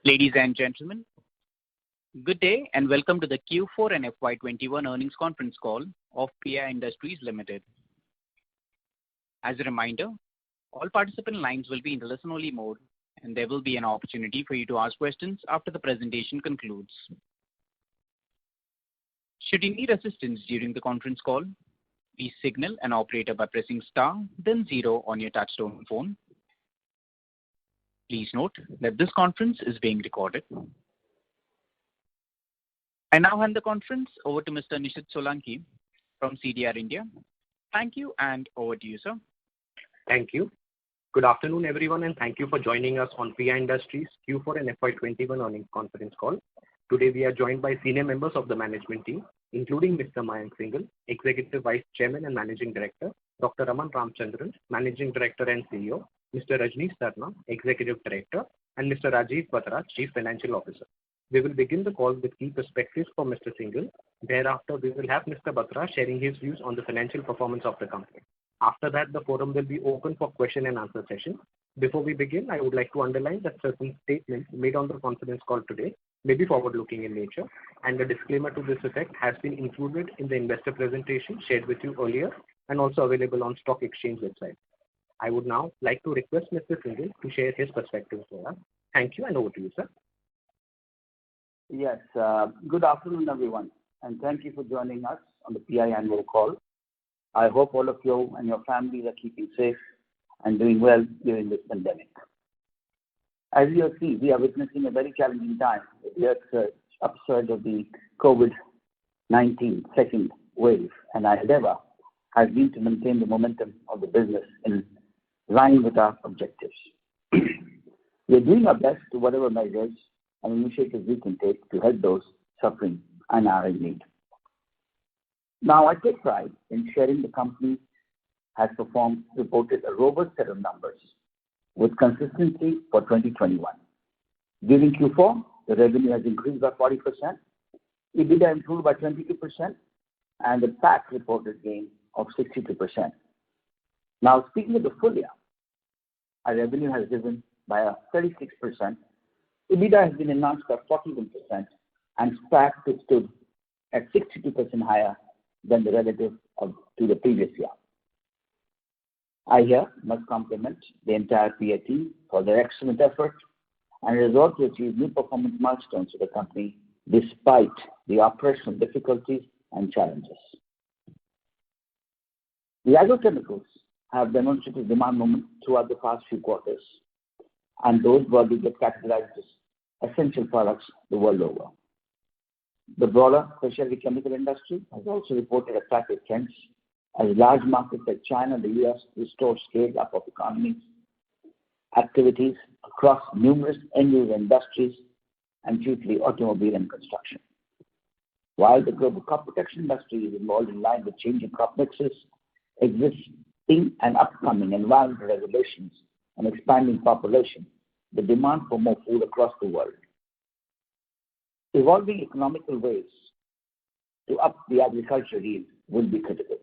Ladies and gentlemen, good day and welcome to the Q4 and FY21 earnings conference call of PI Industries Limited. As a reminder, all participant lines will be in the listen-only mode, and there will be an opportunity for you to ask questions after the presentation concludes. Should you need assistance during the conference call, please signal an operator by pressing star, then 0 on your touchtone phone. Please note that this conference is being recorded. I now hand the conference over to Mr. Nishit Solanki from CDR India. Thank you, and over to you, sir. Thank you. Good afternoon, everyone, and thank you for joining us on PI Industries Q4 and FY21 earnings conference call. Today, we are joined by senior members of the management team, including Mr. Mayank Singhal, Executive Vice Chairman and Managing Director, Dr. Raman Ramachandran, Managing Director and CEO, Mr. Rajnish Sarna, Executive Director, and Mr. Rajiv Batra, Chief Financial Officer. We will begin the call with key perspectives from Mr. Singhal. Thereafter, we will have Mr. Batra sharing his views on the financial performance of the company. After that, the forum will be open for question and answer session. Before we begin, I would like to underline that certain statements made on the conference call today may be forward-looking in nature, and a disclaimer to this effect has been included in the investor presentation shared with you earlier and also available on stock exchange website. I would now like to request Mr. Singhal to share his perspectives with us. Thank you, and over to you, sir. Yes, good afternoon, everyone, and thank you for joining us on the PI annual call. I hope all of you and your families are keeping safe and doing well during this pandemic. As you have seen, we are witnessing a very challenging time with the upsurge of the COVID-19 second wave, and our endeavor has been to maintain the momentum of the business in line with our objectives. We are doing our best to whatever measures and initiatives we can take to help those suffering and are in need. Now, I take pride in sharing the company has reported a robust set of numbers with consistency for 2021. During Q4, the revenue has increased by 40%, EBITDA improved by 22%, and the PAT reported gain of 62%. Now, speaking of the full year, our revenue has risen by 36%, EBITDA has been enhanced by 41%, and PAT stood at 62% higher than the relative to the previous year. I here must compliment the entire PI team for their excellent effort and resolve to achieve new performance milestones for the company despite the operational difficulties and challenges. The agrochemicals have demonstrated demand momentum throughout the past few quarters, and those broadly get categorized as essential products the world over. The broader specialty chemical industry has also reported attractive trends as large markets like China and the US restore scale up of economies, activities across numerous end-user industries, and chiefly automobile and construction. While the global crop protection industry is involved in line with changing crop mixes, existing and upcoming environmental regulations, and expanding population, the demand for more food across the world. Evolving economical ways to up the agriculture yield will be critical.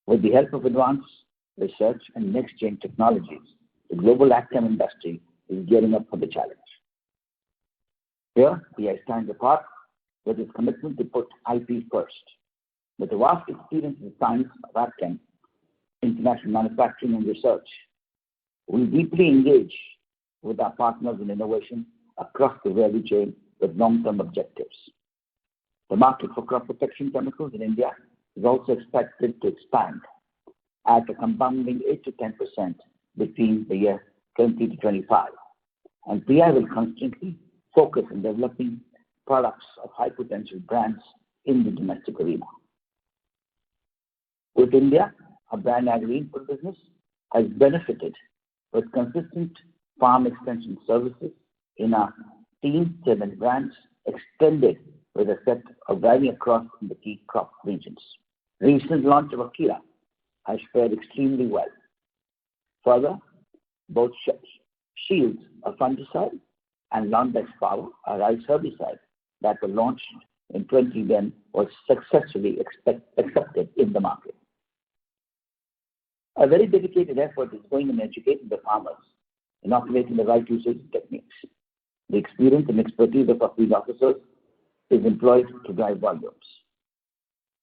With the help of advanced research and next-gen technologies, the global agchem industry is gearing up for the challenge. Here, PI stands apart with its commitment to put IP first. With a vast experience in science of agchem, international manufacturing and research, we deeply engage with our partners in innovation across the value chain with long-term objectives. The market for crop protection chemicals in India is also expected to expand at a compounding 8 to 10% between the year 20 to 25, and PI will constantly focus on developing products of high potential brands in the domestic arena. With India, our brand agri-input business has benefited with consistent farm extension services in our Team 7 brands extended with a set of driving across in the key crop regions. Recent launch of Akira has fared extremely well. Further, both Shields, a fungicide, and Londex Power, a rice herbicide that were launched in 2010 was successfully accepted in the market. A very dedicated effort is going in educating the farmers, inoculating the right usage techniques, The experience and expertise of our field officers is employed to drive volumes.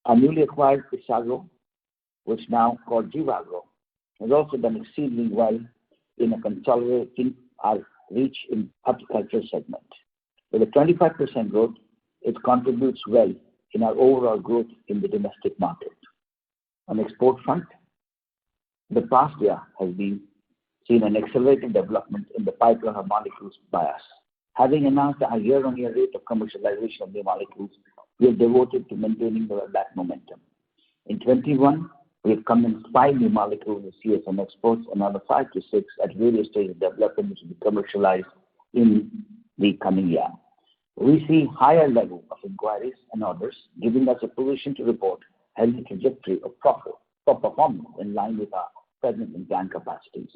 Our newly acquired Isagro, which now called Jivagro, has also done exceedingly well in consolidating our reach in horticulture segment. With a 25% growth, it contributes well in our overall growth in the domestic market. On the export front, the past year has seen an accelerated development in the pipeline of molecules by us. Having announced a year-on-year rate of commercialization of new molecules, we are devoted to maintaining that momentum. In 21, we have commenced 5 new molecules in CSM exports, another 5 to 6 at various stages of development which will be commercialized in the coming year. We see higher level of inquiries and orders, giving us a position to report healthy trajectory of performance in line with our present and planned capacities.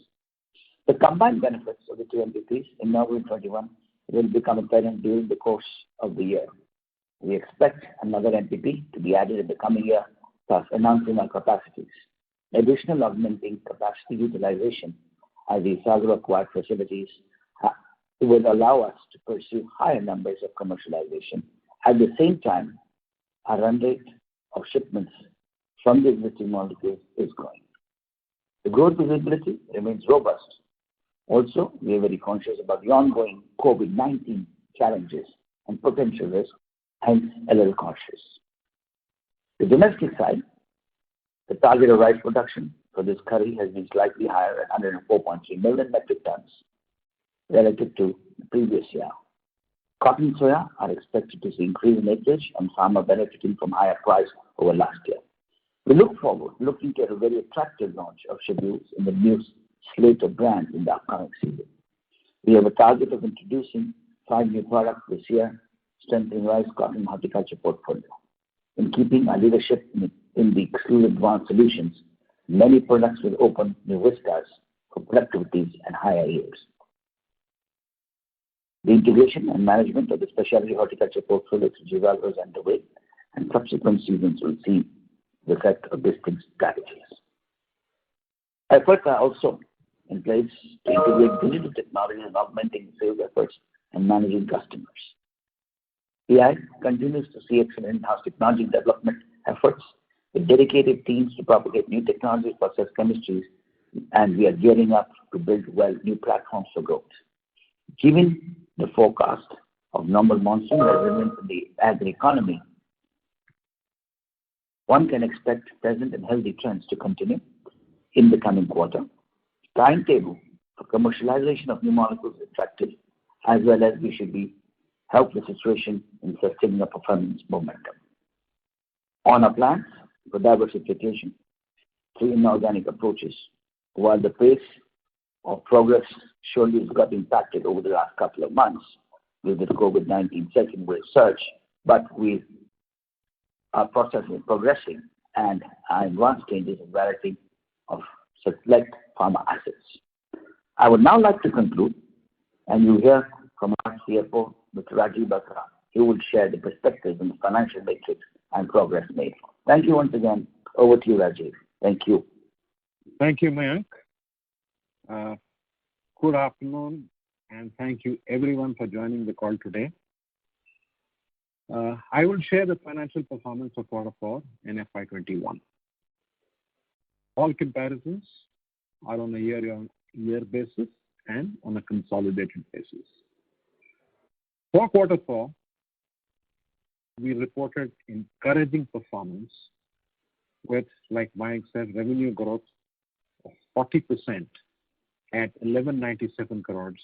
The combined benefits of the two entities in November 21 will become apparent during the course of the year. We expect another entity to be added in the coming year, thus announcing our capacities. Additional augmenting capacity utilization as the Isagro acquired facilities will allow us to pursue higher numbers of commercialization. At the same time, our run rate of shipments from the existing molecules is growing. The growth visibility remains robust. Also, we are very conscious about the ongoing COVID-19 challenges and potential risks, hence a little cautious. The domestic side, the target of rice production for this curry has been slightly higher at 104.3 million metric tons relative to the previous year. Cotton and soya are expected to see increase in acreage and farmer benefiting from higher price over last year. We look forward looking at a very attractive launch of schedules in the new slate of brands in the upcoming season. We have a target of introducing 5 new products this year, strengthening rice, cotton, and horticulture portfolio. In keeping our leadership in the exclusive advanced solutions, many products will open new vistas for productivities and higher yields. The integration and management of the specialty horticulture portfolio to Jivagro is underway, and subsequent seasons will see the effect of distinct strategies. Efforts are also in place to integrate digital technology and augmenting sales efforts and managing customers. PI continues to see excellent in-house technology development efforts with dedicated teams to propagate new technologies, process chemistries, and we are gearing up to build new platforms for growth. Given the forecast of normal monsoon resilience in the agri economy, one can expect present and healthy trends to continue in the coming quarter. Timetable for commercialization of new molecules is attractive, as well as we should help the situation in sustaining a performance momentum. On our plans for diversification through inorganic approaches, while the pace of progress surely has got impacted over the last couple of months with the COVID-19 second wave surge, but we are progressing and are in advanced stages of evaluating of select pharma assets. I would now like to conclude, and you hear from our CFO, Mr. Rajiv Batra. He will share the perspectives on the financial metrics and progress made. Thank you once again. Over to you, Rajiv. Thank you. Thank you, Mayank. Good afternoon, and thank you everyone for joining the call today. I will share the financial performance of Q4 in FY21. All comparisons are on a year-on-year basis and on a consolidated basis. For Q4, we reported encouraging performance with, like Mayank said, revenue growth of 40% at 1197 crores,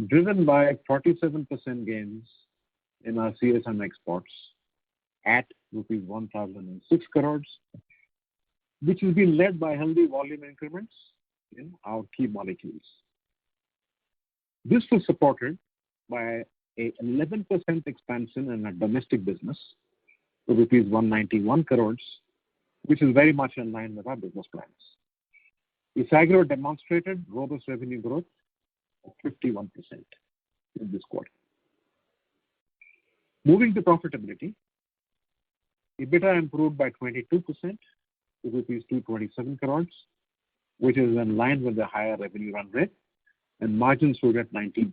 driven by 47% gains in our CSM exports at rupees 1,006 crores, which has been led by healthy volume increments in our key molecules. This was supported by a 11% expansion in our domestic business to rupees 191 crores, which is very much in line with our business plans. Isagro demonstrated robust revenue growth of 51% in this quarter. Moving to profitability, EBITDA improved by 22% to rupees 227 crores, which is in line with the higher revenue run rate, and margins stood at 19%.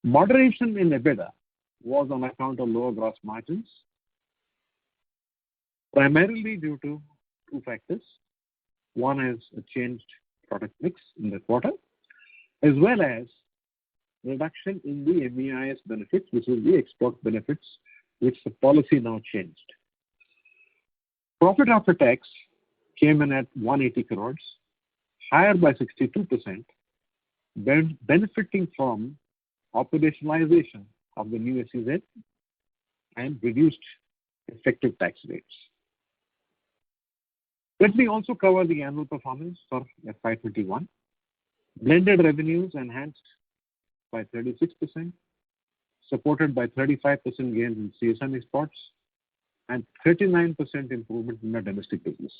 Moderation in EBITDA was on account of lower gross margins, primarily due to two factors. One is a changed product mix in the quarter, as well as reduction in the MEIS benefits, which is the export benefits, which the policy now changed. Profit after tax came in at 180 crores, higher by 62%, benefiting from operationalization of the new SEZ and reduced effective tax rates. Let me also cover the annual performance for FY21. Blended revenues enhanced by 36%, supported by 35% gains in CSM exports and 39% improvement in the domestic business.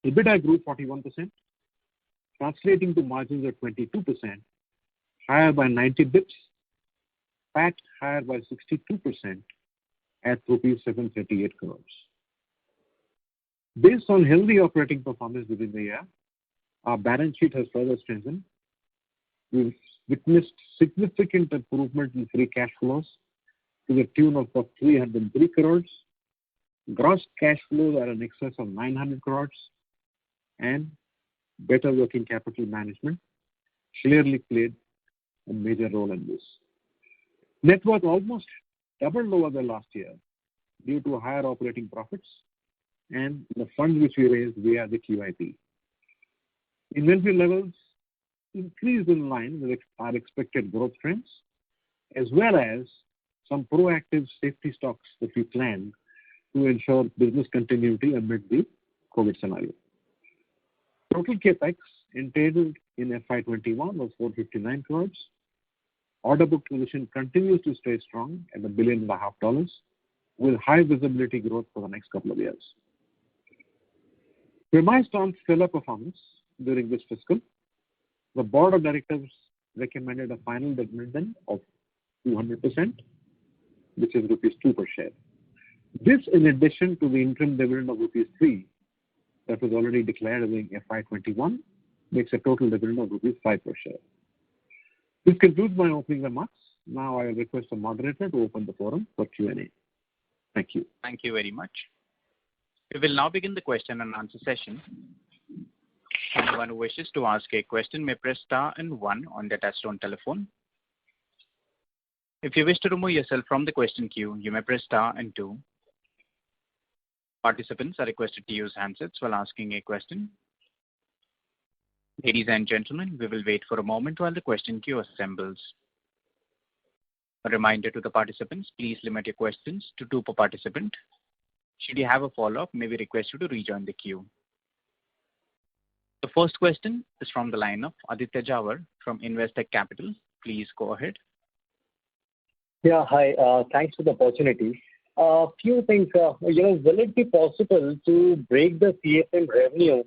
EBITDA grew 41%, translating to margins of 22%, higher by 90 bps, PAT higher by 62% at rupees 738 crores. Based on healthy operating performance within the year, our balance sheet has further strengthened. We've witnessed significant improvement in free cash flows to the tune of 303 crores. Gross cash flows are in excess of 900 crores, and better working capital management clearly played a major role in this. Net worth almost doubled over the last year due to higher operating profits and the funds which we raised via the QIP. Inventory levels increased in line with our expected growth trends, as well as some proactive safety stocks that we planned to ensure business continuity amid the COVID scenario. Total capex entailed in FY21 was 459 crores. Order book position continues to stay strong at $1.5 billion, with high visibility growth for the next couple of years. Premised on stellar performance during this fiscal, the Board of Directors recommended a final dividend of 200%, which is rupees 2 per share. This, in addition to the interim dividend of rupees 3 that was already declared in FY21, makes a total dividend of rupees 5 per share. This concludes my opening remarks. Now I will request the moderator to open the forum for Q&A. Thank you. Thank you very much. We will now begin the question and answer session. Anyone who wishes to ask a question may press star and 1 on their touchtone telephone. If you wish to remove yourself from the question queue, you may press star and 2. Participants are requested to use handsets while asking a question. Ladies and gentlemen, we will wait for a moment while the question queue assembles. A reminder to the participants, please limit your questions to 2 per participant. Should you have a follow-up, may we request you to rejoin the queue. The first question is from the line of Aditya Jhawar from Investec Capital. Please go ahead. Yeah, hi. Thanks for the opportunity. Few things. Will it be possible to break the CSM revenue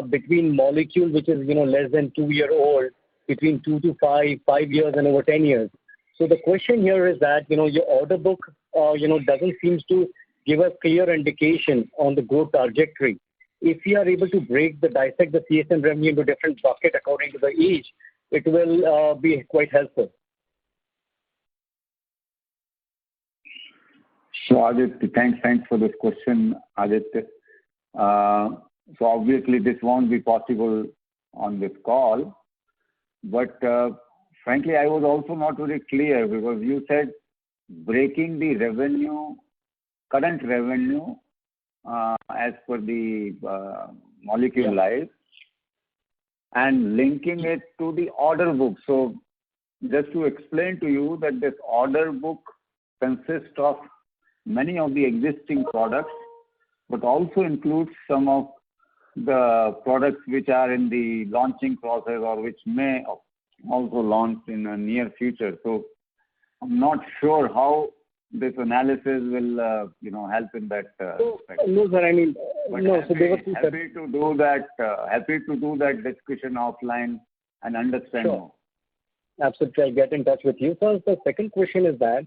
between molecule which is less than 2-year-old, between 2 to 5 years, and over 10 years? So the question here is that your order book doesn't seem to give a clear indication on the growth trajectory. If we are able to dissect the CSM revenue into different buckets according to the age, it will be quite helpful. So Aditya, thanks for this question, Aditya. So obviously this won't be possible on this call, but frankly I was also not very clear because you said breaking the revenue, current revenue as per the molecule life and linking it to the order book. So just to explain to you that this order book consists of many of the existing products, but also includes some of the products which are in the launching process or which may also launch in the near future. So I'm not sure how this analysis will, help in that respect. No, sir. I mean, but no. Happy to do that. Happy to do that discussion offline and understand more. Absolutely, I'll get in touch with you. So the second question is that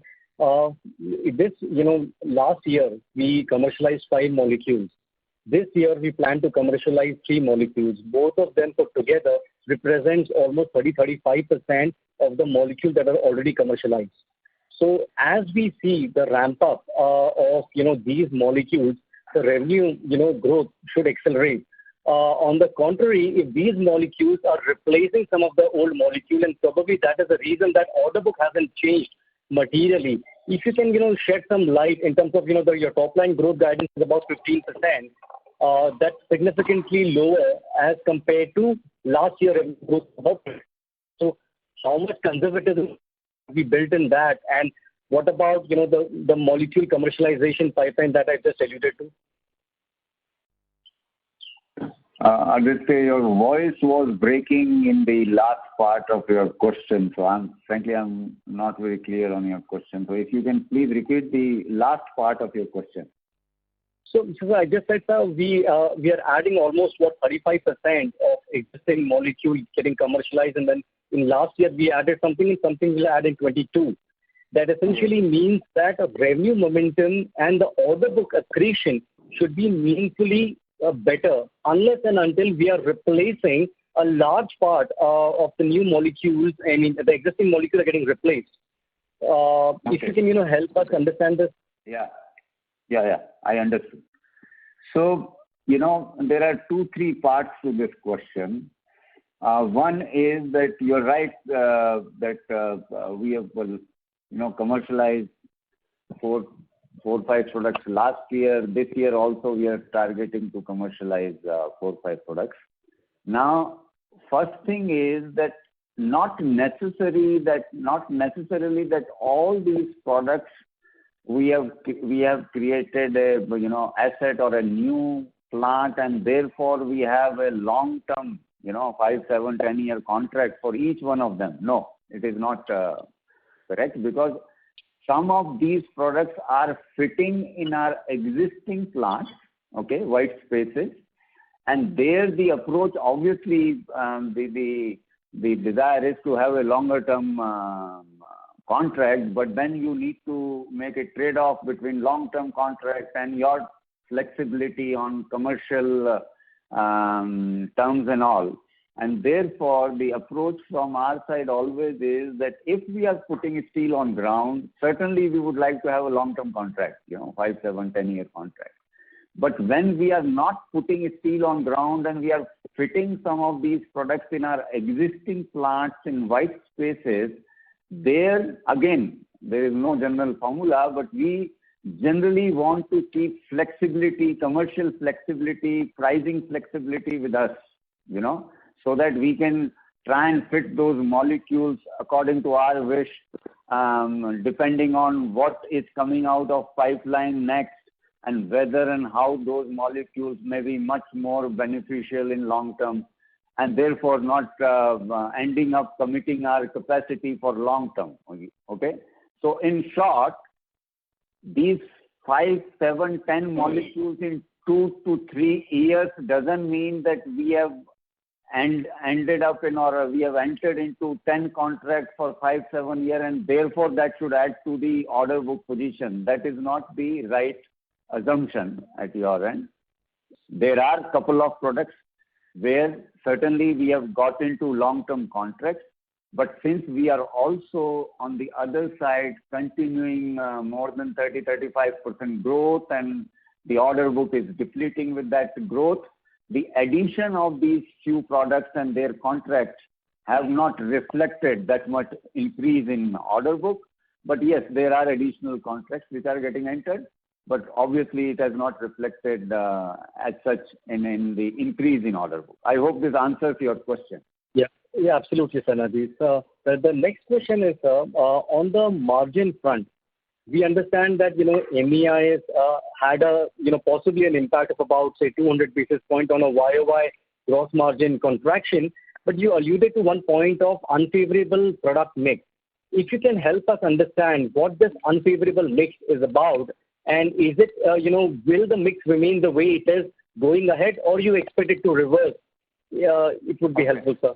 last year we commercialized 5 molecules. This year we plan to commercialize 3 molecules. Both of them put together represents almost 30-35% of the molecules that are already commercialized. So as we see the ramp up of these molecules, the revenue growth should accelerate. On the contrary, if these molecules are replacing some of the old molecule, and probably that is the reason that order book hasn't changed materially. If you can shed some light in terms of your top line growth guidance is about 15%. That's significantly lower as compared to last year growth about. So how much conservatism we built in that, and what about the molecule commercialization pipeline that I just alluded to? Aditya, your voice was breaking in the last part of your question, so I'm not very clear on your question. So if you can please repeat the last part of your question. So I just said, sir, we are adding almost 35% of existing molecules getting commercialized, and then in last year we added something, and something we'll add in 22. That essentially means that a revenue momentum and the order book accretion should be meaningfully better, unless and until we are replacing a large part of the new molecules. I mean, the existing molecules are getting replaced. If you can, help us understand this. Yeah, I understood. So, there are 2-3 parts to this question. One is that you're right that we have commercialized 4-5 products last year. This year also we are targeting to commercialize 4-5 products. Now, first thing is that not necessarily that all these products we have created a asset or a new plant, and therefore we have a long term 5, 7, 10-year contract for each one of them. No, it is not correct, because some of these products are fitting in our existing plants, white spaces, and there the approach, obviously, the desire is to have a longer term contract, but then you need to make a trade-off between long-term contract and your flexibility on commercial terms and all. And therefore, the approach from our side always is that if we are putting steel on ground, certainly we would like to have a long-term contract, 5, 7, 10-year contract. But when we are not putting steel on ground and we are fitting some of these products in our existing plants in white spaces, there again, there is no general formula, but we generally want to keep flexibility, commercial flexibility, pricing flexibility with us, so that we can try and fit those molecules according to our wish, depending on what is coming out of pipeline next, and whether and how those molecules may be much more beneficial in long term, and therefore not ending up committing our capacity for long term. Okay? So in short, these 5, 7, 10 molecules in 2 to 3 years doesn't mean that we have ended up in, or we have entered into 10 contracts for 5, 7 years, and therefore that should add to the order book position. That is not the right assumption at your end. There are a couple of products where certainly we have got into long-term contracts, but since we are also on the other side continuing more than 30-35% growth, and the order book is depleting with that growth, the addition of these few products and their contracts have not reflected that much increase in order book. But yes, there are additional contracts which are getting entered, but obviously it has not reflected as such in the increase in order book. I hope this answers your question. Yeah, absolutely, Sanadi. So the next question is on the margin front. We understand that MEIS had possibly an impact of about, say, 200 basis points on a YOY gross margin contraction, but you alluded to one point of unfavorable product mix. If you can help us understand what this unfavorable mix is about, and is it will the mix remain the way it is going ahead, or you expect it to reverse? It would be helpful, sir.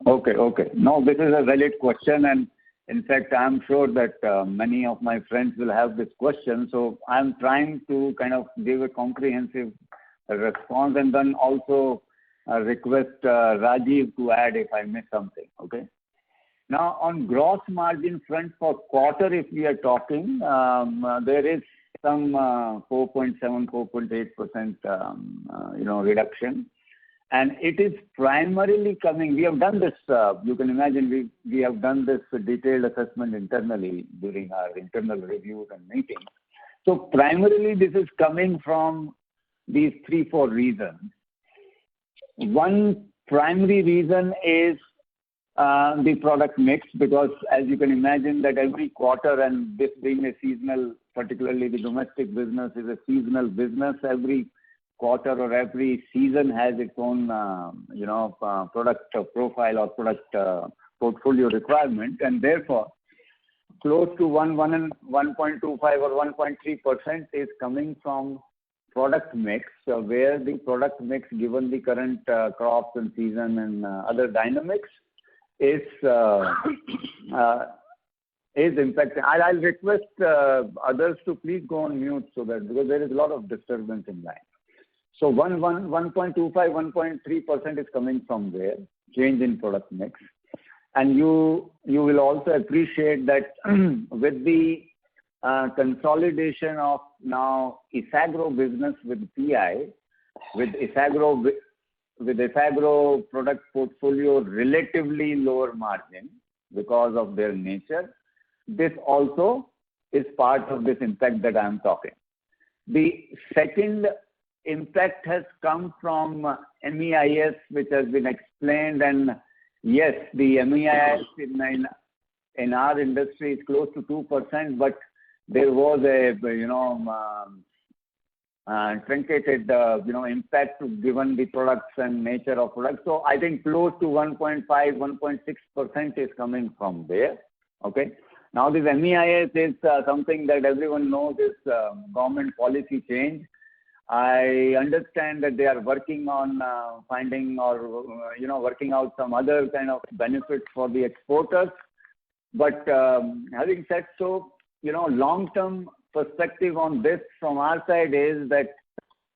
Okay. No, this is a valid question, and in fact, I'm sure that many of my friends will have this question. So I'm trying to kind of give a comprehensive response, and then also request Rajiv to add if I miss something. Okay. Now, on gross margin front for quarter, if we are talking, there is some 4.7, 4.8% reduction. And it is primarily coming, we have done this, you can imagine we have done this detailed assessment internally during our internal reviews and meetings. So primarily this is coming from these 3-4 reasons. One primary reason is the product mix, because as you can imagine that every quarter, and this being a seasonal, particularly the domestic business is a seasonal business, every quarter or every season has its own, product profile or product portfolio requirement, and therefore close to 1.25 or 1.3% is coming from product mix, where the product mix, given the current crops and season and other dynamics, is impacting. I'll request others to please go on mute so that, because there is a lot of disturbance in line. So 1.25, 1.3% is coming from there, change in product mix. And you will also appreciate that with the consolidation of now Isagro business with PI, with Isagro product portfolio relatively lower margin because of their nature, this also is part of this impact that I am talking. The second impact has come from MEIS, which has been explained, and yes, the MEIS in our industry is close to 2%, but there was a truncated impact given the products and nature of products. So I think close to 1.5, 1.6% is coming from there. Okay. Now this MEIS is something that everyone knows is government policy change. I understand that they are working on finding or working out some other kind of benefits for the exporters. But having said so, long-term perspective on this from our side is that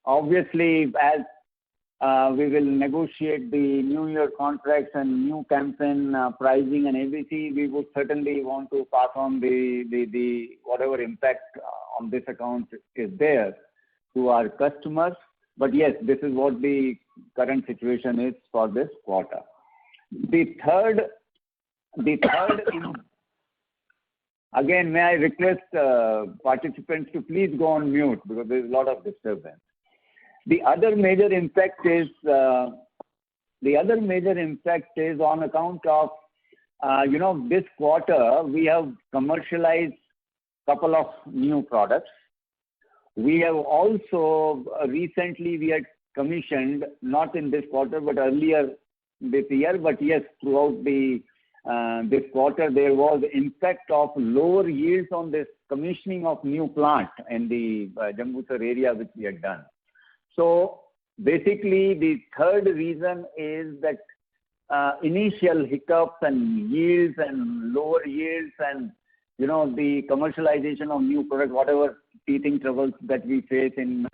obviously as we will negotiate the new year contracts and new campaign pricing and ABC, we would certainly want to pass on the whatever impact on this account is there to our customers. But yes, this is what the current situation is for this quarter. The third again, may I request participants to please go on mute because there is a lot of disturbance. The other major impact is on account of this quarter we have commercialized couple of new products. We have also recently we had commissioned, not in this quarter but earlier this year, but yes, throughout this quarter there was impact of lower yields on this commissioning of new plant in the Jambusar area which we had done. So basically the third reason is that initial hiccups and yields and lower yields and the commercialization of new product, whatever teething troubles that we face in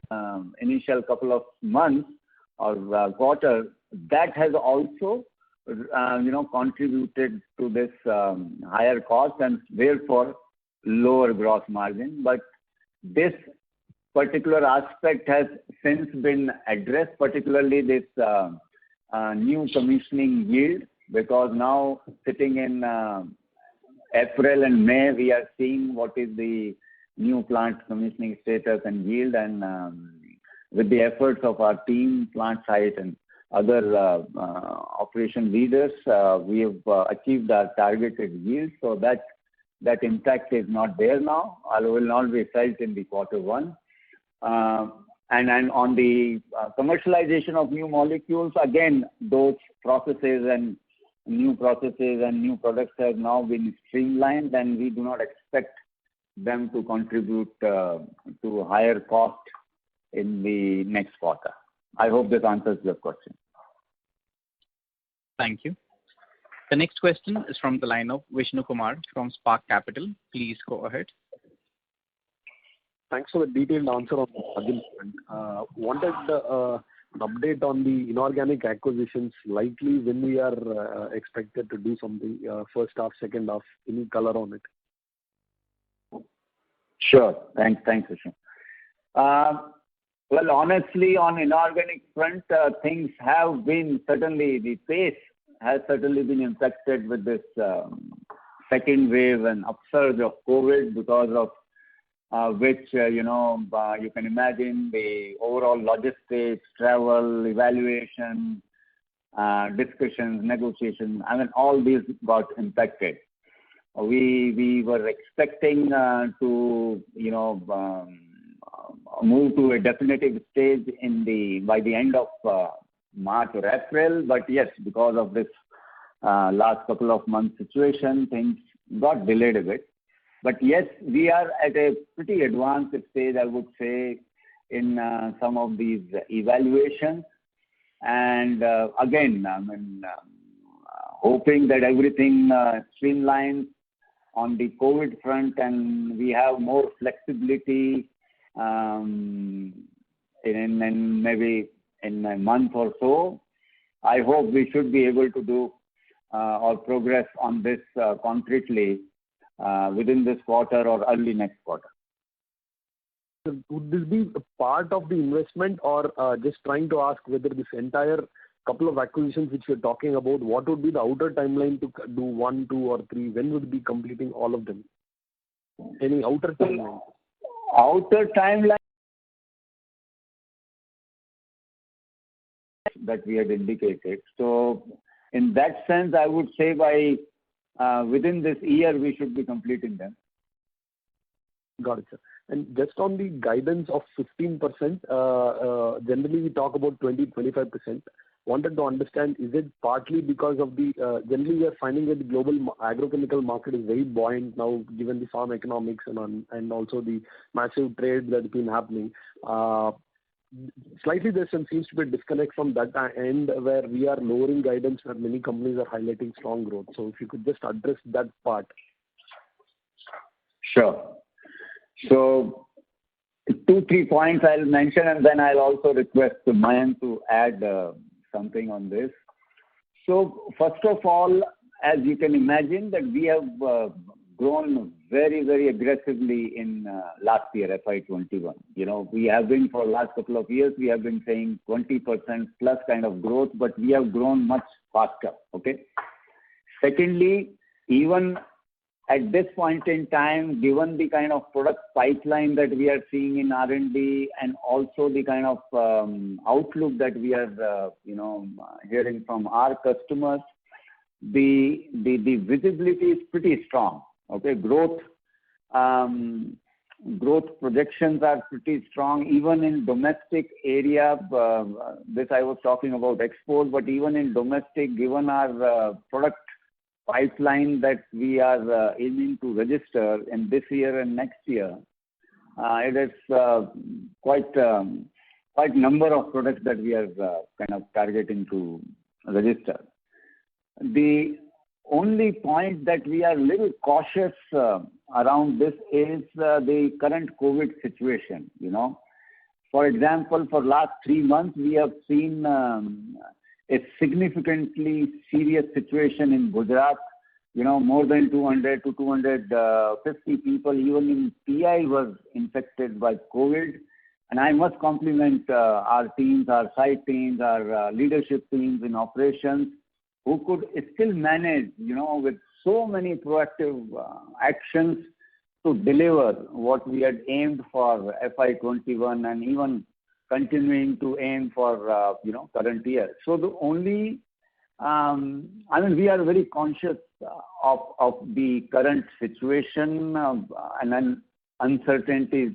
initial couple of months or quarter, that has also contributed to this higher cost and therefore lower gross margin. But this particular aspect has since been addressed, particularly this new commissioning yield, because now sitting in April and May, we are seeing what is the new plant commissioning status and yield, and with the efforts of our team, plant site and other operation leaders, we have achieved our targeted yield. So that impact is not there now. I will not be felt in the quarter one. And on the commercialization of new molecules, again, those processes and new products have now been streamlined, and we do not expect them to contribute to higher cost in the next quarter. I hope this answers your question. Thank you. The next question is from the line of Vishnu Kumar from Spark Capital. Please go ahead. Thanks for the detailed answer on the margin front. Wanted an update on the inorganic acquisitions, likely when we are expected to do something, first half, second half, any color on it? Sure. Thanks, Vishnu. Well, honestly, on inorganic front, things have been certainly, the pace has certainly been impacted with this second wave and upsurge of COVID, because of which, you can imagine the overall logistics, travel, evaluation, discussions, negotiations, all these got impacted. We were expecting to, move to a definitive stage by the end of March or April, but yes, because of this last couple of months situation, things got delayed a bit. But yes, we are at a pretty advanced stage, I would say, in some of these evaluations. And again, hoping that everything streamlines on the COVID front and we have more flexibility in maybe in a month or so. I hope we should be able to do or progress on this concretely within this quarter or early next quarter. So would this be a part of the investment, or just trying to ask whether this entire couple of acquisitions which we're talking about, what would be the outer timeline to do 1, 2, or 3? When would be completing all of them? Any outer timeline? Outer timeline that we had indicated. So in that sense, I would say by within this year, we should be completing them. Got it, sir. And just on the guidance of 15%, generally we talk about 20-25%. Wanted to understand, is it partly because of the, generally we are finding that the global agrochemical market is very buoyant now, given the farm economics and also the massive trade that's been happening. Slightly there seems to be a disconnect from that end where we are lowering guidance where many companies are highlighting strong growth. So if you could just address that part. Sure. So 2-3 points I'll mention, and then I'll also request Mayank to add something on this. So first of all, as you can imagine, that we have grown very, very aggressively in last year, FY21. We have been for the last couple of years, we have been saying 20% plus kind of growth, but we have grown much faster. Okay. Secondly, even at this point in time, given the kind of product pipeline that we are seeing in R&D and also the kind of outlook that we are, hearing from our customers, the visibility is pretty strong. Okay, growth projections are pretty strong, even in domestic area. This I was talking about export, but even in domestic, given our product pipeline that we are aiming to register in this year and next year, it is quite number of products that we are kind of targeting to register. The only point that we are a little cautious around this is the current COVID situation. For example, for last 3 months, we have seen a significantly serious situation in Gujarat. More than 200 to 250 people, even in PI, was infected by COVID. And I must compliment our teams, our site teams, our leadership teams in operations, who could still manage, with so many proactive actions to deliver what we had aimed for FY21 and even continuing to aim for, current year. So the only, we are very conscious of the current situation and then uncertainties,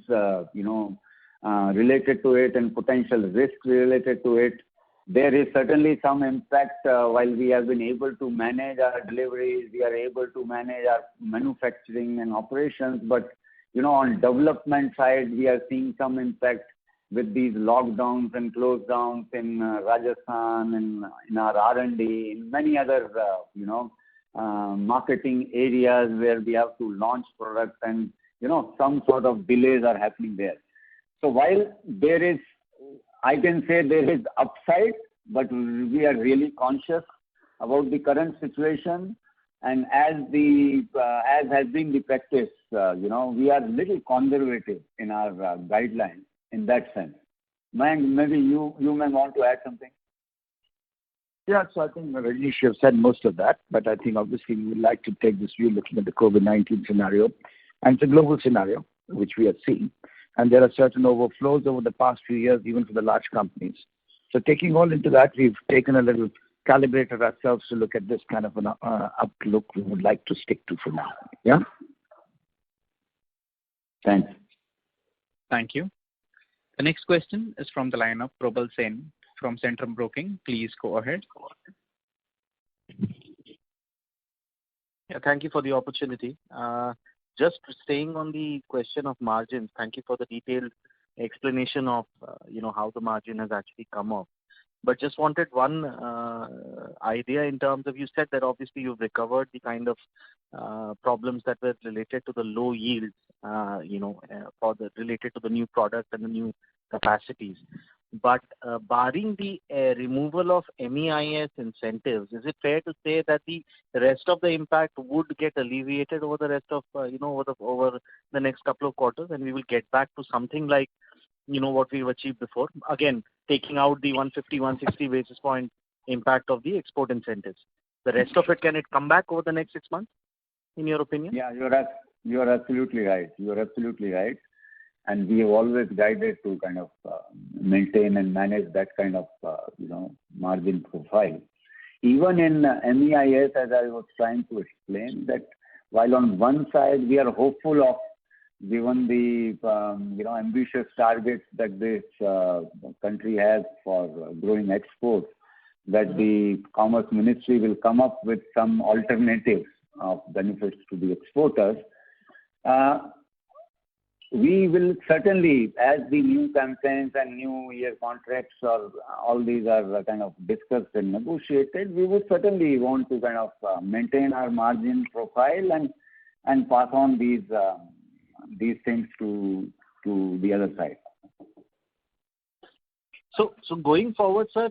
related to it and potential risks related to it. There is certainly some impact while we have been able to manage our deliveries, we are able to manage our manufacturing and operations, but on development side, we are seeing some impact with these lockdowns and close downs in Rajasthan and in our R&D, in many other, marketing areas where we have to launch products and, some sort of delays are happening there. So while there is I can say there is upside, but we are really conscious about the current situation. And as has been the practice, we are little conservative in our guidelines in that sense. Mayank, maybe you may want to add something. Yeah, so I think Rajnish, you have said most of that, but I think obviously we would like to take this view looking at the COVID-19 scenario. And it's a global scenario, which we are seeing. And there are certain overflows over the past few years, even for the large companies. So taking all into that, we've taken a little calibrated ourselves to look at this kind of an outlook we would like to stick to for now. Yeah? Thanks. Thank you. The next question is from the line of Probal Sen from Centrum Broking. Please go ahead. Yeah, thank you for the opportunity. Just staying on the question of margins, thank you for the detailed explanation of how the margin has actually come off. But just wanted one idea in terms of, you said that obviously you've recovered the kind of problems that were related to the low yields, related to the new product and the new capacities. But barring the removal of MEIS incentives, is it fair to say that the rest of the impact would get alleviated over the rest of, over the next couple of quarters, and we will get back to something like, what we've achieved before? Again, taking out the 150, 160 basis point impact of the export incentives. The rest of it, can it come back over the next 6 months, in your opinion? Yeah, you're absolutely right. You're absolutely right. And we have always guided to kind of maintain and manage that kind of, margin profile. Even in MEIS, as I was trying to explain, that while on one side we are hopeful of, given the, ambitious targets that this country has for growing exports, that the Commerce Ministry will come up with some alternatives of benefits to the exporters. We will certainly, as the new campaigns and new year contracts or all these are kind of discussed and negotiated, we would certainly want to kind of maintain our margin profile and pass on these things to the other side. So going forward, sir,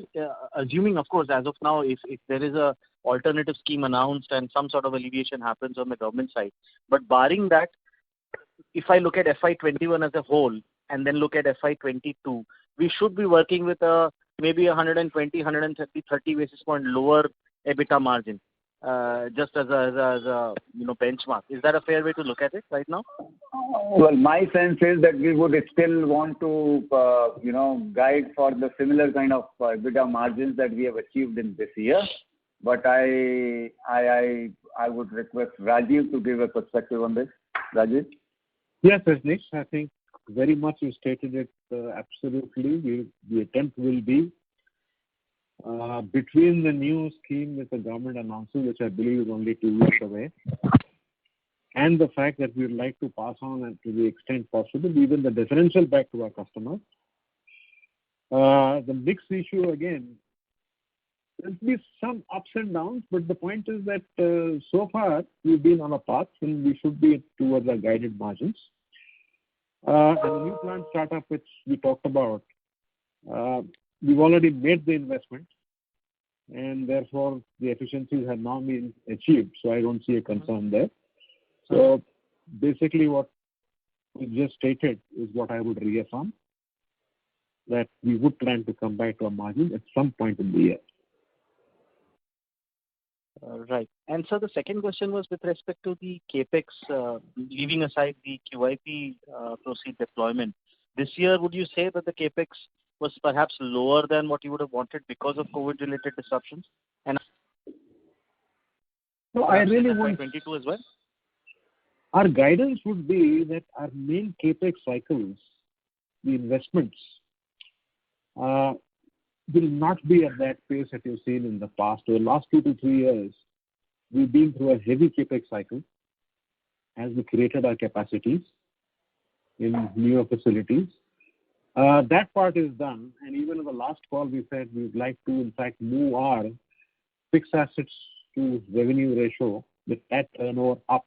assuming, of course, as of now, if there is a alternative scheme announced and some sort of alleviation happens on the government side, but barring that, if I look at FY21 as a whole and then look at FY22, we should be working with maybe 120, 130 basis point lower EBITDA margin, just as a benchmark. Is that a fair way to look at it right now? Well, my sense is that we would still want to, guide for the similar kind of EBITDA margins that we have achieved in this year. But I would request Rajiv to give a perspective on this. Rajiv? Yes, Rajnish, I think very much you stated it absolutely. The attempt will be between the new scheme that the government announces, which I believe is only 2 weeks away, and the fact that we would like to pass on and to the extent possible even the differential back to our customers. The mix issue again, there'll be some ups and downs, but the point is that so far we've been on a path and we should be towards our guided margins. And the new plant startup which we talked about, we've already made the investment and therefore the efficiencies have now been achieved, so I don't see a concern there. So basically what we just stated is what I would reaffirm, that we would plan to come back to a margin at some point in the year. Right. And so the second question was with respect to the CAPEX, leaving aside the QIP proceed deployment. This year, would you say that the CAPEX was perhaps lower than what you would have wanted because of COVID-related disruptions? And no, I really want 22 as well. Our guidance would be that our main CAPEX cycles, the investments, will not be at that pace that you've seen in the past. Over the last 2 to 3 years, we've been through a heavy CAPEX cycle as we created our capacities in newer facilities. That part is done, and even in the last call we said we would like to in fact move our fixed assets to revenue ratio with that turnover up,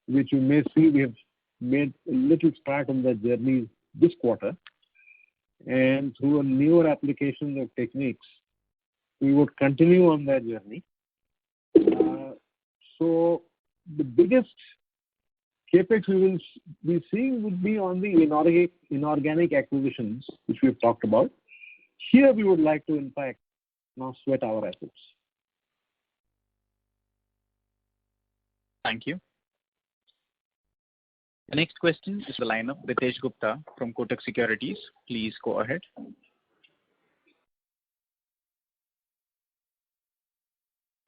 which you may see we have made a little start on the journey this quarter. and through a newer applications of techniques, we would continue on that journey. So the biggest capex we will be seeing would be on the inorganic acquisitions, which we've talked about. Here we would like to, in fact, now sweat our assets. Thank you. The next question is the line of Ritesh Gupta from Kotak Securities. Please go ahead.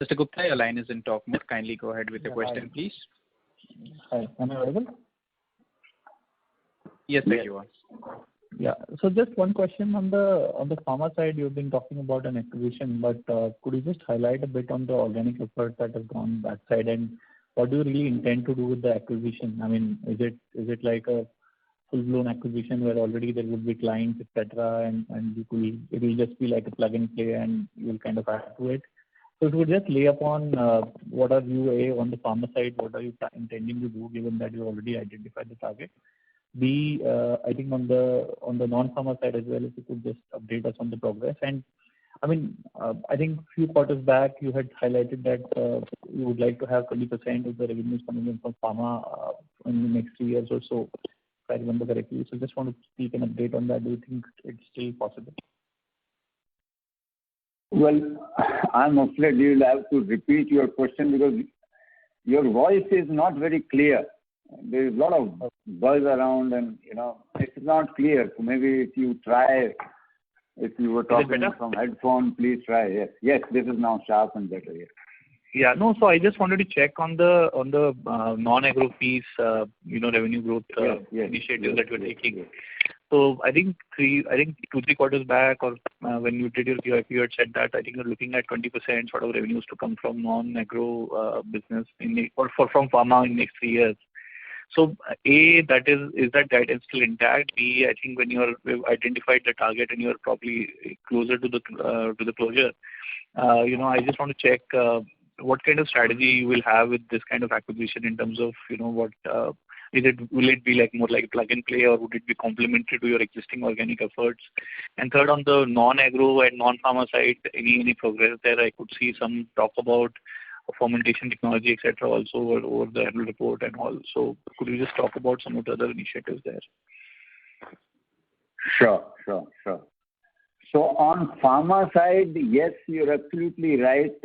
Mr. Gupta, your line is in talk mode. Kindly go ahead with your question, please. Hi, am I audible? Yes, sir, you are. Yeah. So just one question on the pharma side. You've been talking about an acquisition, but could you just highlight a bit on the organic effort that has gone that side, and what do you really intend to do with the acquisition? I mean, is it like a full-blown acquisition where already there would be clients, etc., and it will just be like a plug and play, and you will kind of add to it? So it would just lay upon what are you on the pharma side, what are you intending to do, given that you already identified the target? B, I think on the non-pharma side as well, if you could just update us on the progress. And I mean, I think a few quarters back you had highlighted that you would like to have 20% of the revenues coming in from pharma in the next 3 years or so, if I remember correctly. So just want to speak an update on that. Do you think it's still possible? Well, I'm afraid you'll have to repeat your question because your voice is not very clear. There is a lot of buzz around and, it's not clear. So maybe if you try, if you were talking from headphone, please try. Yes. Yes, this is now sharp and better. Yes. Yeah. No, so I just wanted to check on the non-agro piece, revenue growth initiatives that you're taking. Yes. So I think 2-3 quarters back, or when you did your QIP, you had said that I think you're looking at 20% sort of revenues to come from non-agro business from pharma in the next 3 years. So A, is that guidance still intact? B, I think when you've identified the target and you're probably closer to the closure, I just want to check what kind of strategy you will have with this kind of acquisition in terms of what will it be like more like plug and play, or would it be complementary to your existing organic efforts? And third, on the non-agro and non-pharma side, any progress there? I could see some talk about fermentation technology, etc., also over the annual report and all. So could you just talk about some of the other initiatives there? Sure. So on pharma side, yes, you're absolutely right.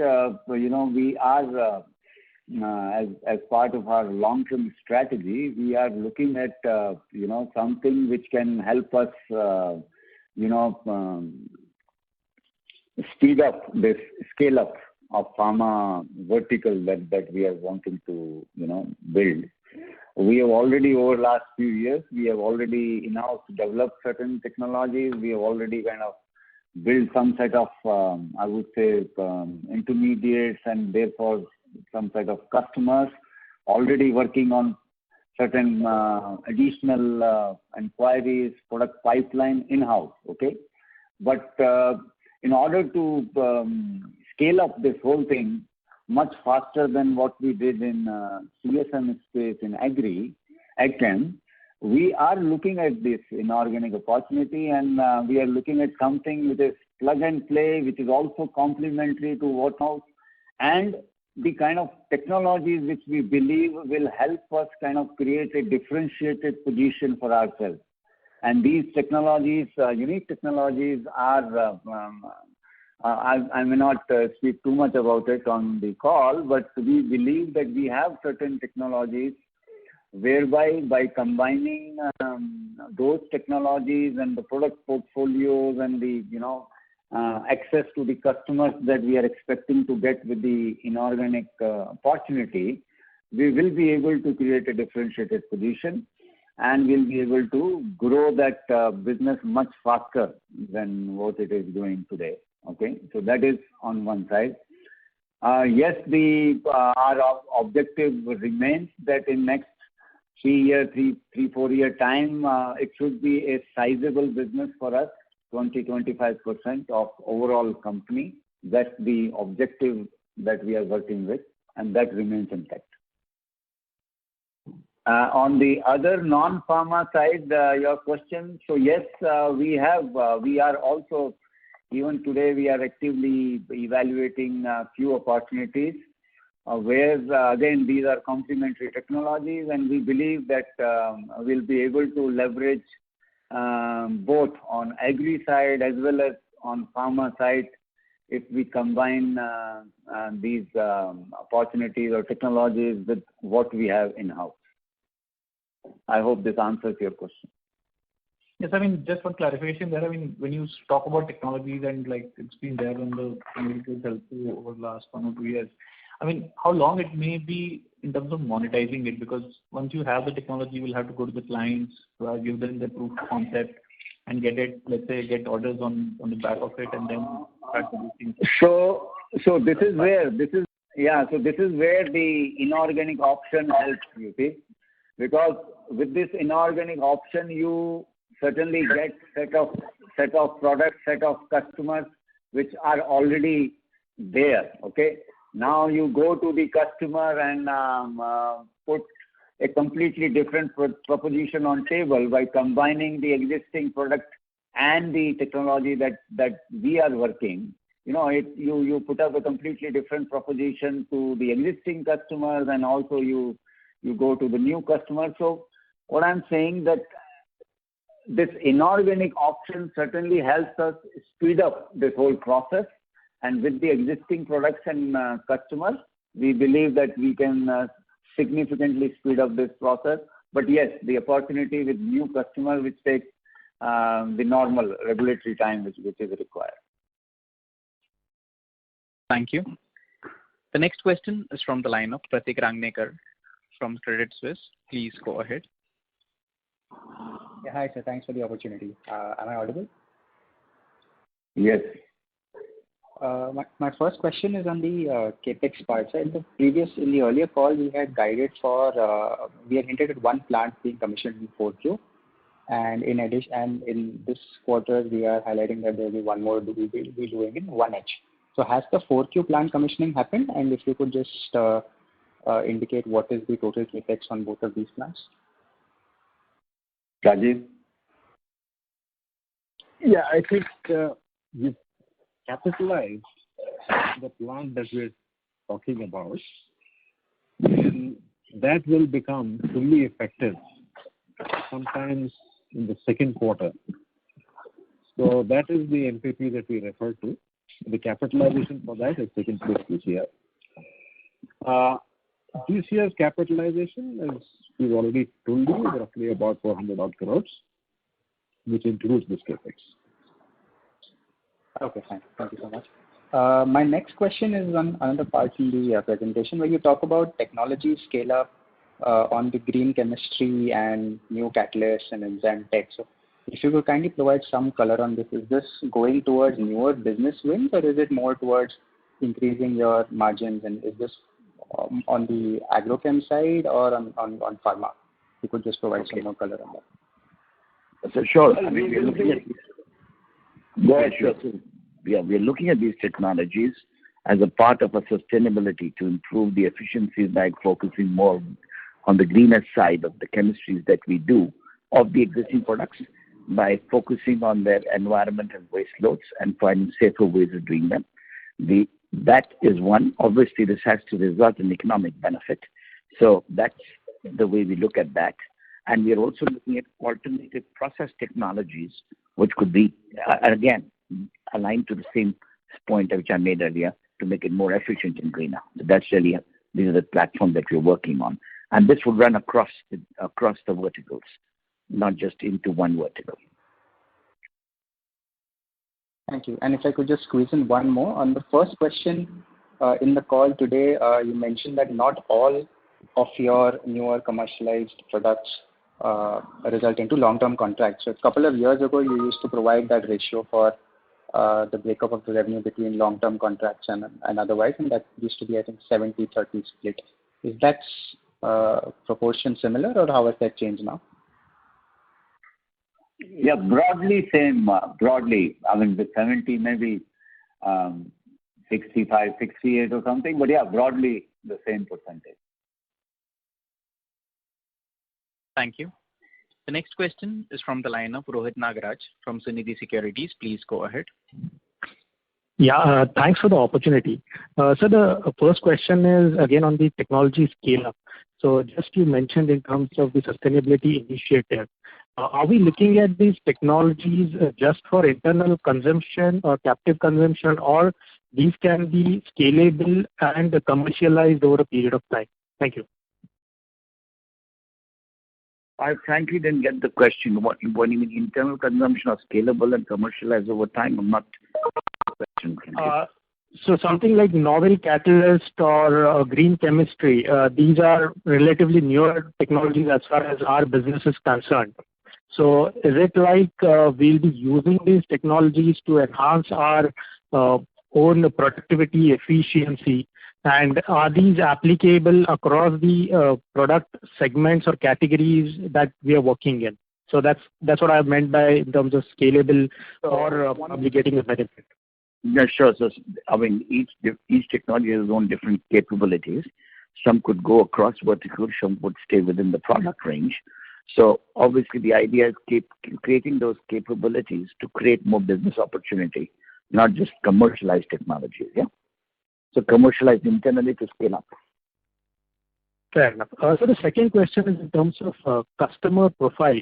We are, as part of our long-term strategy, we are looking at, something which can help us, speed up this scale up of pharma vertical that we are wanting to, build. We have already, over the last few years, in-house developed certain technologies. We have already kind of built some set of, I would say, intermediates and therefore some set of customers already working on certain additional inquiries, product pipeline in-house, okay? But in order to scale up this whole thing much faster than what we did in CSM space in AgChem, we are looking at this inorganic opportunity, and we are looking at something which is plug and play, which is also complementary to what now, and the kind of technologies which we believe will help us kind of create a differentiated position for ourselves. And these technologies, unique technologies, are, I may not speak too much about it on the call, but we believe that we have certain technologies whereby by combining those technologies and the product portfolios and the access to the customers that we are expecting to get with the inorganic opportunity, we will be able to create a differentiated position and we'll be able to grow that business much faster than what it is doing today. Okay, so that is on one side. Yes, our objective remains that in next 3-4 year time, it should be a sizable business for us, 20-25% of overall company. That's the objective that we are working with, and that remains intact. On the other non-pharma side, your question, so yes, we are also, even today, we are actively evaluating few opportunities where, again, these are complementary technologies, and we believe that we'll be able to leverage both on agri side as well as on pharma side if we combine these opportunities or technologies with what we have in-house. I hope this answers your question. Yes, I mean, just for clarification there, I mean, when you talk about technologies and like it's been there on the community health over the last 1 or 2 years, I mean, how long it may be in terms of monetizing it? Because once you have the technology, you will have to go to the clients, give them the proof of concept and get it, let's say, get orders on the back of it and then start producing. So this is where the inorganic option helps you, see? Because with this inorganic option, you certainly get set of products, set of customers which are already there. Okay. Now you go to the customer and put a completely different proposition on table by combining the existing product and the technology that we are working. You know, you put up a completely different proposition to the existing customers, and also you go to the new customers. So what I'm saying that this inorganic option certainly helps us speed up this whole process. And with the existing products and customers, we believe that we can significantly speed up this process. But yes, the opportunity with new customers, which takes the normal regulatory time which is required. Thank you. The next question is from the line of Pratik Rangnekar from Credit Suisse. Please go ahead. Yeah, hi, sir. Thanks for the opportunity. Am I audible? Yes. My first question is on the capex part. So in the earlier call, we had guided for we had hinted at one plant being commissioned in 4Q, and in addition, and in this quarter, we are highlighting that there will be one more we will be doing in 1H. So has the 4Q plant commissioning happened? And if you could just indicate what is the total capex on both of these plants? Rajiv? Yeah, I think we capitalize the plant that we're talking about, and that will become fully effective sometimes in the second quarter. So that is the MPP that we refer to. The capitalization for that is taking place this year. This year's capitalization, as we've already told you, is roughly about 400 odd crores, which includes this capex. Okay, fine. Thank you so much. My next question is on another part in the presentation where you talk about technology scale up on the green chemistry and new catalysts and enzyme tech. So if you could kindly provide some color on this, is this going towards newer business wins or is it more towards increasing your margins, and is this on the agrochem side or on pharma? If you could just provide some more color on that. So sure. I mean, we're looking at we're looking at these technologies as a part of a sustainability to improve the efficiency by focusing more on the greener side of the chemistries that we do of the existing products by focusing on their environment and waste loads and finding safer ways of doing them. That is one. Obviously, this has to result in economic benefit. So that's the way we look at that. And we are also looking at alternative process technologies, which could be, again, aligned to the same point which I made earlier, to make it more efficient and greener. So that's really, these are the platform that we're working on. And this will run across the verticals, not just into one vertical. Thank you. And if I could just squeeze in one more. On the first question in the call today, you mentioned that not all of your newer commercialized products result into long-term contracts. So a couple of years ago, you used to provide that ratio for the breakup of the revenue between long-term contracts and otherwise, and that used to be, I think, 70-30 split. Is that proportion similar, or how has that changed now? Yeah, broadly same. Broadly, I mean, with 70, maybe 65, 68 or something. But yeah, broadly the same percentage. Thank you. The next question is from the line of Rohit Nagaraj from Sunidhi Securities. Please go ahead. Yeah, thanks for the opportunity. So the first question is again on the technology scale-up. So just you mentioned in terms of the sustainability initiative, are we looking at these technologies just for internal consumption or captive consumption, or these can be scalable and commercialized over a period of time? Thank you. I frankly didn't get the question. What you mean, internal consumption or scalable and commercialized over time? I'm not question. So something like novel catalyst or green chemistry, these are relatively newer technologies as far as our business is concerned. So is it like we'll be using these technologies to enhance our own productivity, efficiency, and are these applicable across the product segments or categories that we are working in? So that's what I meant by in terms of scalable or probably getting a benefit. Yeah, sure. So, I mean, each technology has its own different capabilities. Some could go across verticals, some would stay within the product range. So, obviously, the idea is creating those capabilities to create more business opportunity, not just commercialize technologies. Yeah. So, commercialize internally to scale up. Fair enough. So the second question is in terms of customer profile.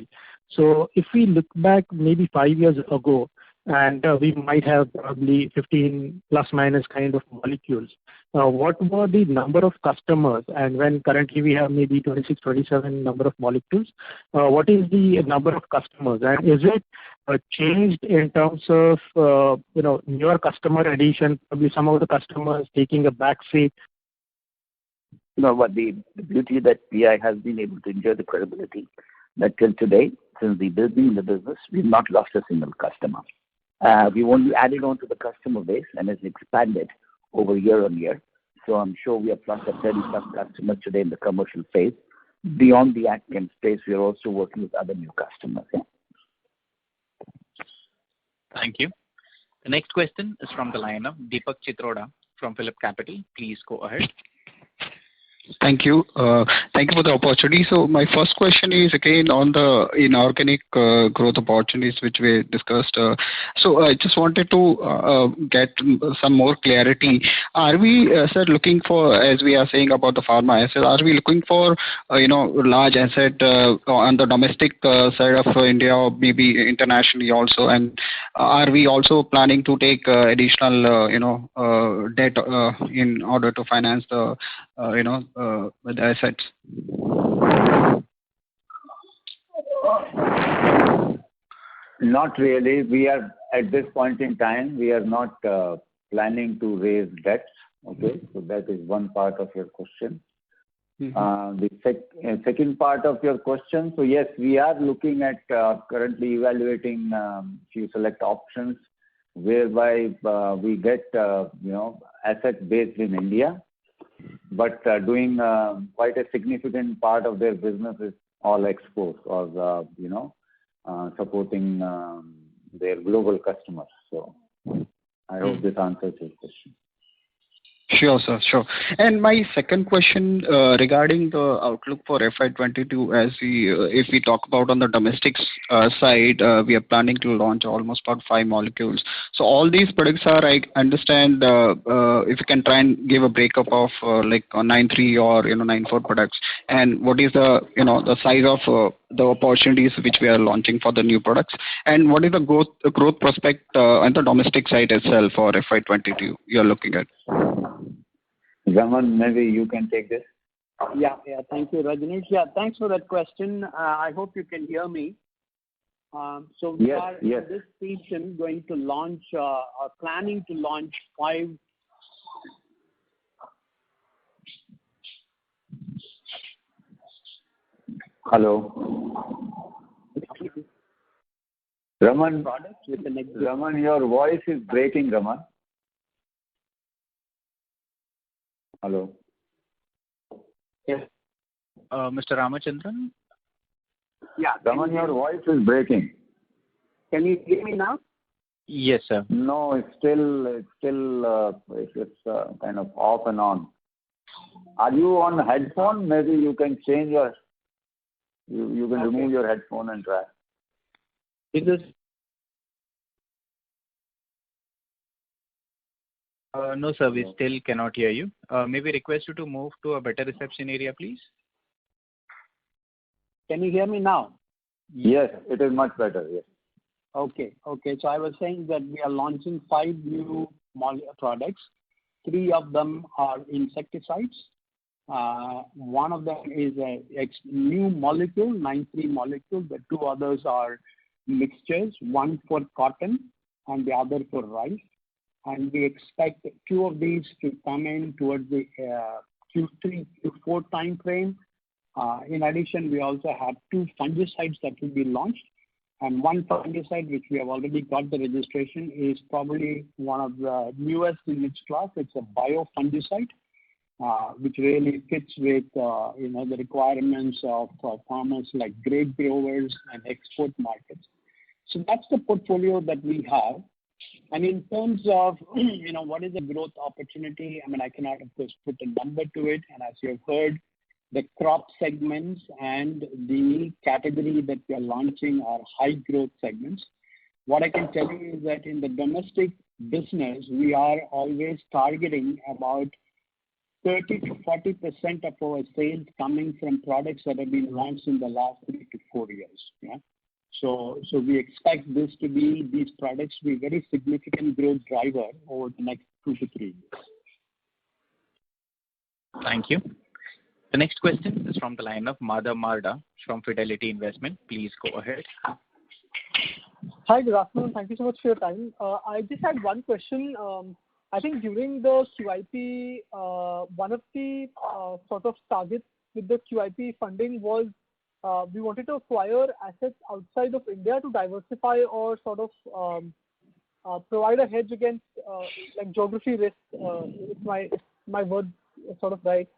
So if we look back maybe 5 years ago, and we might have probably 15 plus minus kind of molecules. What were the number of customers? And when currently we have maybe 26, 27 number of molecules, what is the number of customers? And is it changed in terms of newer customer addition? Probably some of the customers taking a back seat. No, but the beauty that PI has been able to enjoy the credibility that till today, since the beginning of the business, we've not lost a single customer. We've only added on to the customer base and it's expanded over year on year. So I'm sure we have plus 30 plus customers today in the commercial phase. Beyond the AgChem space, we are also working with other new customers. Yeah? Thank you. The next question is from the line of Deepak Chitroda from Phillip Capital. Please go ahead. Thank you. Thank you for the opportunity. So my first question is again on the inorganic growth opportunities which we discussed. So I just wanted to get some more clarity. Are we, sir, looking for, as we are saying about the pharma asset, are we looking for, large asset on the domestic side of India or maybe internationally also? And are we also planning to take additional, debt in order to finance the, with assets? Not really. We are at this point in time, we are not planning to raise debts. Okay, so that is one part of your question. Mm-hmm. The second part of your question, so yes, we are looking at currently evaluating few select options whereby we get asset based in India, but doing quite a significant part of their business is all exports or supporting their global customers. So I hope this answers your question. Sure, sir. Sure. And my second question regarding the outlook for FY22, as if we talk about on the domestic side, we are planning to launch almost about 5 molecules. So all these products are, I understand, if you can try and give a breakup of like 9(3) or 9(4) products, and what is the the size of the opportunities which we are launching for the new products, and what is the growth prospect on the domestic side itself for FY22 you are looking at? Raman, maybe you can take this. Yeah. Thank you, Rajnish. Yeah, thanks for that question. I hope you can hear me. So we are in this season going to launch, or planning to launch 5. Hello. Raman, Raman, your voice is breaking, Raman. Hello. Yes. Mr. Ramachandran? Yeah. Raman, your voice is breaking. Can you hear me now? Yes, sir. No, it's still kind of off and on. Are you on headphone? Maybe you can change your... You can remove your headphone and try. Is this? No, sir, we still cannot hear you. May we request you to move to a better reception area, please? Can you hear me now? Yes, it is much better. Yes. Okay. So I was saying that we are launching 5 new products. 3 of them are insecticides. One of them is a new molecule, 9(3) molecule. The 2 others are mixtures, one for cotton and the other for rice. And we expect 2 of these to come in towards the Q3, Q4 time frame. In addition, we also have 2 fungicides that will be launched. And one fungicide, which we have already got the registration, is probably one of the newest in its class. It's a biofungicide, which really fits with the requirements of farmers like grape growers and export markets. So that's the portfolio that we have. And in terms of what is the growth opportunity, I cannot of course put a number to it. And as you have heard, the crop segments and the category that we are launching are high growth segments. What I can tell you is that in the domestic business, we are always targeting about 30 to 40% of our sales coming from products that have been launched in the last 3 to 4 years. Yeah. So we expect these products to be a very significant growth driver over the next 2 to 3 years. Thank you. The next question is from the line of Madhav Marda from Fidelity Investment. Please go ahead. Hi, good afternoon. Thank you so much for your time. I just had one question. I think during the QIP, one of the sort of targets with the QIP funding was we wanted to acquire assets outside of India to diversify or sort of provide a hedge against like geography risk, if my words sort of right.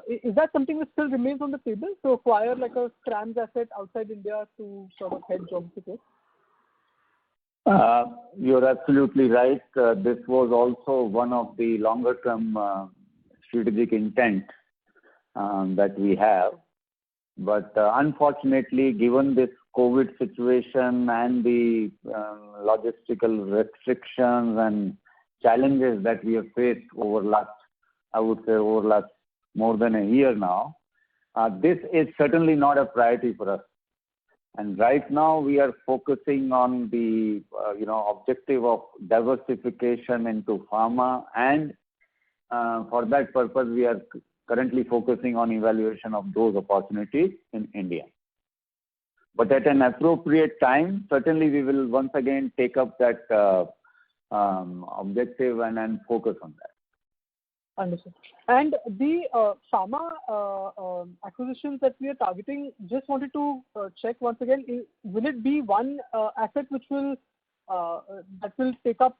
Is that something that still remains on the table, to acquire like a CRAMS asset outside India to sort of hedge geography risk? You're absolutely right. This was also one of the longer term strategic intent that we have. But unfortunately, given this COVID situation and the logistical restrictions and challenges that we have faced over last more than a year now, this is certainly not a priority for us. And right now we are focusing on the objective of diversification into pharma, and for that purpose we are currently focusing on evaluation of those opportunities in India. But at an appropriate time, certainly we will once again take up that objective and focus on that. Understood. And the pharma acquisitions that we are targeting, just wanted to check once again, will it be one asset which will that will take up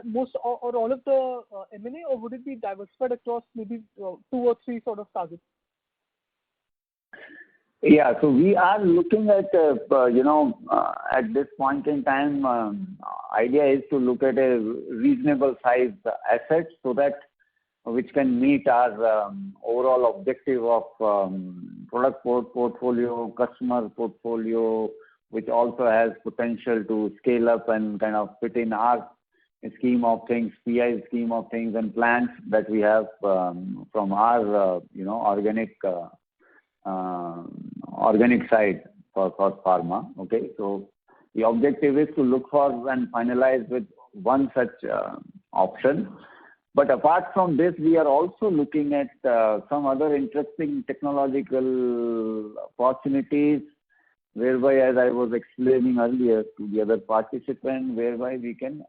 most or all of the M&A, or would it be diversified across maybe 2 or 3 sort of targets? Yeah, so we are looking at at this point in time, idea is to look at a reasonable size asset so that which can meet our overall objective of product portfolio, customer portfolio, which also has potential to scale up and kind of fit in our scheme of things, PI scheme of things, and plans that we have from our organic side for pharma. Okay, so the objective is to look for and finalize with one such option. But apart from this, we are also looking at some other interesting technological opportunities, whereby, as I was explaining earlier to the other participant, whereby we can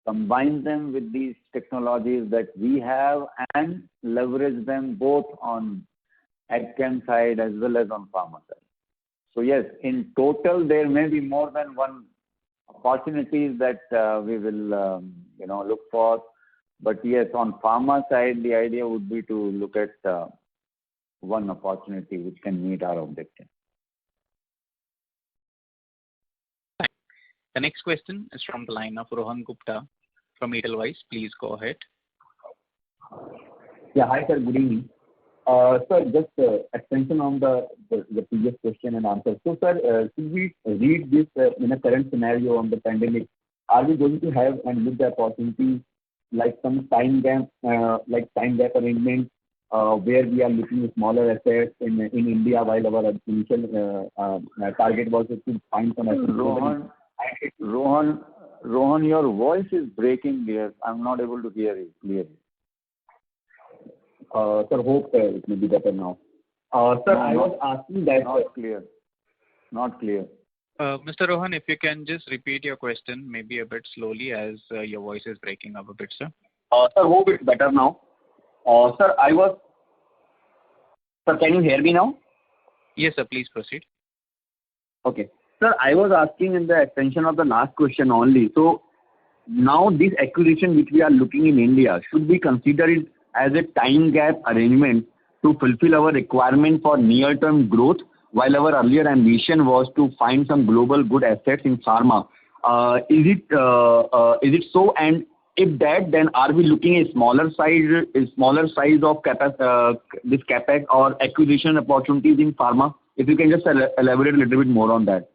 combine them with these technologies that we have and leverage them both on AgChem side as well as on pharma side. So yes, in total there may be more than one opportunities that we will look for. But yes, on pharma side, the idea would be to look at one opportunity which can meet our objective. The next question is from the line of Rohan Gupta from Edelweiss. Please go ahead. Yeah, hi sir, good evening. Sir, just extension on the previous question and answer. So, sir, should we read this in a current scenario on the pandemic? Are we going to have and look the opportunity like some time gap arrangement where we are looking at smaller assets in India while our initial target was to find some assets? Rohan, your voice is breaking here. I'm not able to hear you clearly. Sir, hope it will be better now. Sir, I was asking that. Not clear. Mr. Rohan, if you can just repeat your question maybe a bit slowly as your voice is breaking up a bit, sir. Sir, hope it's better now. Sir, Sir, can you hear me now? Yes, sir. Please proceed. Okay. Sir, I was asking in the extension of the last question only. So, now this acquisition which we are looking in India, should we consider it as a time gap arrangement to fulfill our requirement for near-term growth, while our earlier ambition was to find some global good assets in pharma? Is it so? And if that, then are we looking at smaller size of this capex or acquisition opportunities in pharma? If you can just elaborate a little bit more on that.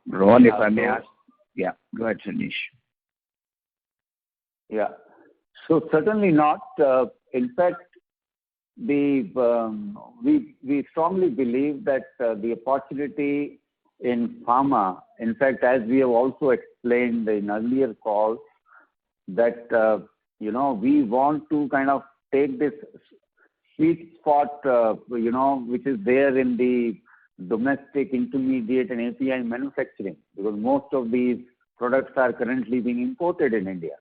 Rohan, if I may ask. Yeah, go ahead, Sanish. Yeah. So certainly not. In fact, we strongly believe that the opportunity in pharma, in fact, as we have also explained in earlier calls, that we want to kind of take this sweet spot, which is there in the domestic intermediate and API manufacturing, because most of these products are currently being imported in India.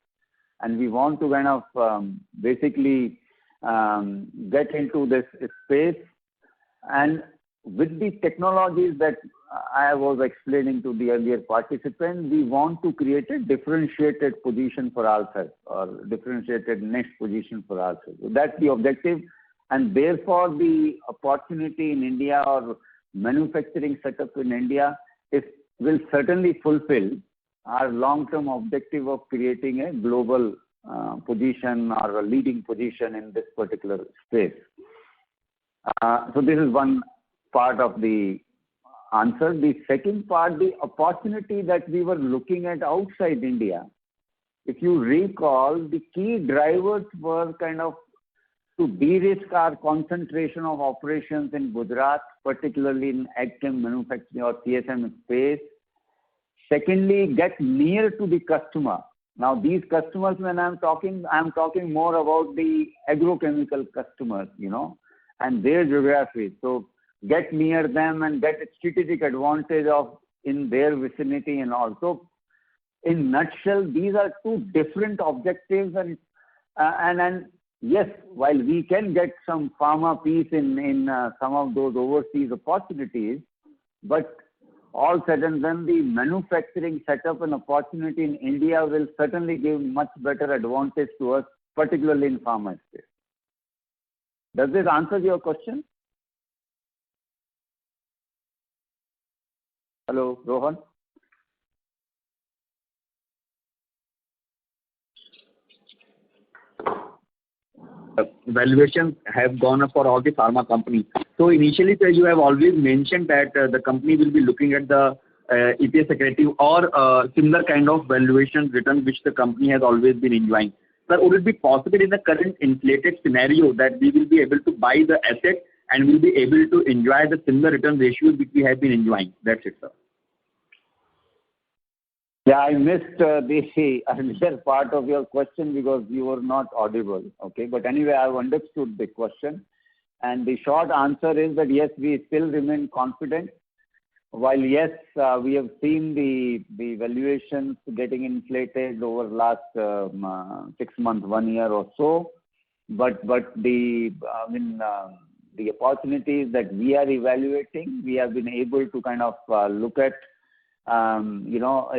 And we want to kind of basically get into this space. And with the technologies that I was explaining to the earlier participant, we want to create a differentiated position for ourselves, or differentiated next position for ourselves. So that's the objective. And therefore, the opportunity in India or manufacturing setup in India will certainly fulfill our long-term objective of creating a global position or a leading position in this particular space. So this is one part of the answer. The second part, the opportunity that we were looking at outside India, if you recall, the key drivers were kind of to de-risk our concentration of operations in Gujarat, particularly in AgChem manufacturing or CSM space. Secondly, get near to the customer. Now, these customers, when I'm talking more about the agrochemical customers, and their geography. So, get near them and get a strategic advantage in their vicinity and all. So, in nutshell, these are two different objectives, and yes, while we can get some pharma piece in some of those overseas opportunities, but all said and done, the manufacturing setup and opportunity in India will certainly give much better advantage to us, particularly in pharma space. Does this answer your question? Hello, Rohan? Valuations have gone up for all the pharma companies. So initially, sir, you have always mentioned that the company will be looking at the EPS accretive or similar kind of valuation return which the company has always been enjoying. Sir, would it be possible in the current inflated scenario that we will be able to buy the asset and will be able to enjoy the similar return ratios which we have been enjoying? That's it, sir. Yeah, I missed the earlier part of your question because you were not audible. Okay, but anyway, I've understood the question. And the short answer is that yes, we still remain confident. While yes, we have seen the valuations getting inflated over last 6 months, 1 year or so, but the opportunities that we are evaluating, we have been able to kind of look at a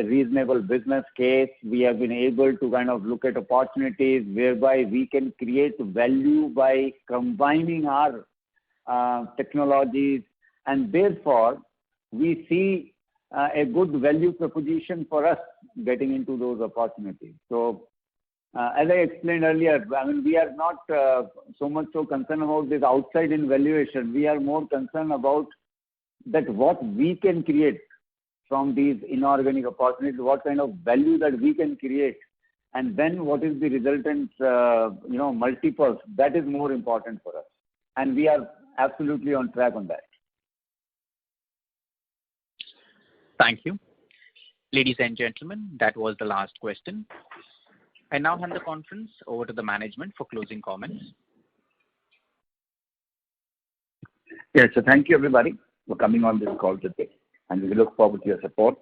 reasonable business case. We have been able to kind of look at opportunities whereby we can create value by combining our technologies, and therefore we see a good value proposition for us getting into those opportunities. So As I explained earlier, I mean, we are not so much so concerned about this outside in valuation. We are more concerned about that what we can create from these inorganic opportunities, what kind of value that we can create, and then what is the resultant, multiples. That is more important for us, and we are absolutely on track on that. Thank you. Ladies and gentlemen, that was the last question. I now hand the conference over to the management for closing comments. Yes, so thank you everybody for coming on this call today. And we look forward to your support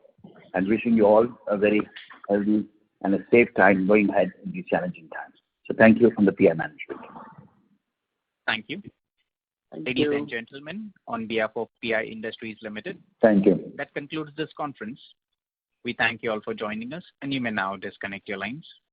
and wishing you all a very healthy and a safe time going ahead in these challenging times. So thank you from the PI management. Thank you. Ladies and gentlemen, on behalf of PI Industries Limited, thank you. That concludes this conference. We thank you all for joining us, and you may now disconnect your lines.